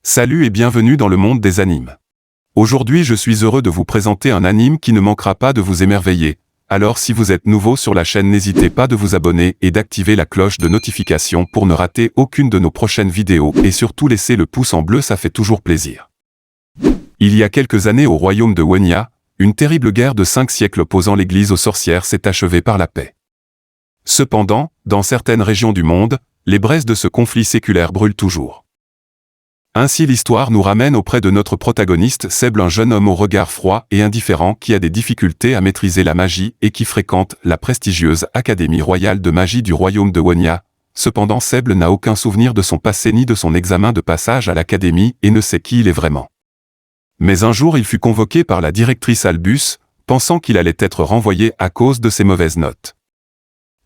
Salut et bienvenue dans le monde des animes. Aujourd'hui je suis heureux de vous présenter un anime qui ne manquera pas de vous émerveiller. Alors si vous êtes nouveau sur la chaîne, n'hésitez pas de vous abonner et d'activer la cloche de notification pour ne rater aucune de nos prochaines vidéos et surtout laisser le pouce en bleu, ça fait toujours plaisir. Il y a quelques années au royaume de Wenya, une terrible guerre de 5 siècles opposant l'Église aux sorcières s'est achevée par la paix. Cependant, dans certaines régions du monde, les braises de ce conflit séculaire brûlent toujours. Ainsi l'histoire nous ramène auprès de notre protagoniste Seb, un jeune homme au regard froid et indifférent qui a des difficultés à maîtriser la magie et qui fréquente la prestigieuse Académie royale de magie du royaume de Wenya. Cependant Seb n'a aucun souvenir de son passé ni de son examen de passage à l'académie et ne sait qui il est vraiment. Mais un jour il fut convoqué par la directrice Albus, pensant qu'il allait être renvoyé à cause de ses mauvaises notes.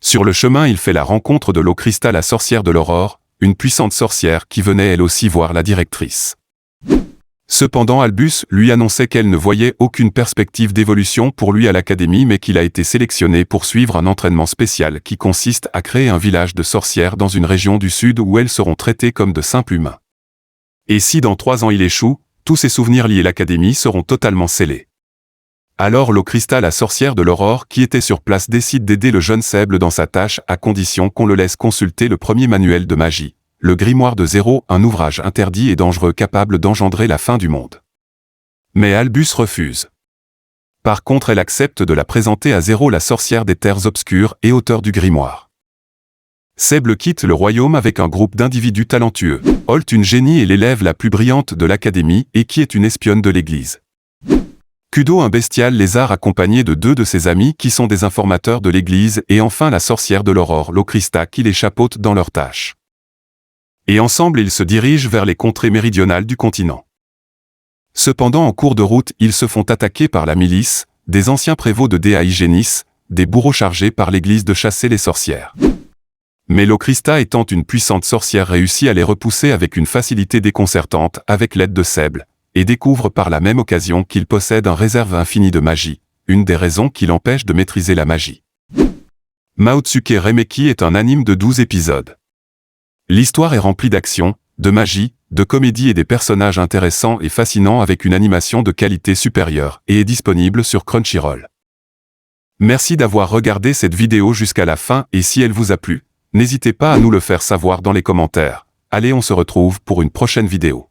Sur le chemin il fait la rencontre de Locrista, la sorcière de l'aurore, une puissante sorcière qui venait elle aussi voir la directrice. Cependant Albus lui annonçait qu'elle ne voyait aucune perspective d'évolution pour lui à l'académie, mais qu'il a été sélectionné pour suivre un entraînement spécial qui consiste à créer un village de sorcières dans une région du sud où elles seront traitées comme de simples humains. Et si dans 3 ans il échoue, tous ses souvenirs liés à l'académie seront totalement scellés. Alors Locrista, la sorcière de l'aurore qui était sur place, décide d'aider le jeune Seb dans sa tâche à condition qu'on le laisse consulter le premier manuel de magie, le grimoire de Zéro, un ouvrage interdit et dangereux capable d'engendrer la fin du monde. Mais Albus refuse. Par contre elle accepte de la présenter à Zéro, la sorcière des terres obscures et auteur du grimoire. Seb quitte le royaume avec un groupe d'individus talentueux, Holt, une génie et l'élève la plus brillante de l'académie et qui est une espionne de l'église. Kudo, un bestial lézard accompagné de 2 de ses amis qui sont des informateurs de l'église, et enfin la sorcière de l'aurore Locrista qui les chapeaute dans leurs tâches. Et ensemble ils se dirigent vers les contrées méridionales du continent. Cependant en cours de route ils se font attaquer par la milice, des anciens prévôts de Dea Hygiénis, des bourreaux chargés par l'église de chasser les sorcières. Mais Locrista, étant une puissante sorcière, réussit à les repousser avec une facilité déconcertante avec l'aide de Seb, et découvre par la même occasion qu'il possède un réserve infini de magie, une des raisons qui l'empêche de maîtriser la magie. Maotsuke Remeki est un anime de 12 épisodes. L'histoire est remplie d'action, de magie, de comédie et des personnages intéressants et fascinants avec une animation de qualité supérieure et est disponible sur Crunchyroll. Merci d'avoir regardé cette vidéo jusqu'à la fin et si elle vous a plu, n'hésitez pas à nous le faire savoir dans les commentaires. Allez, on se retrouve pour une prochaine vidéo.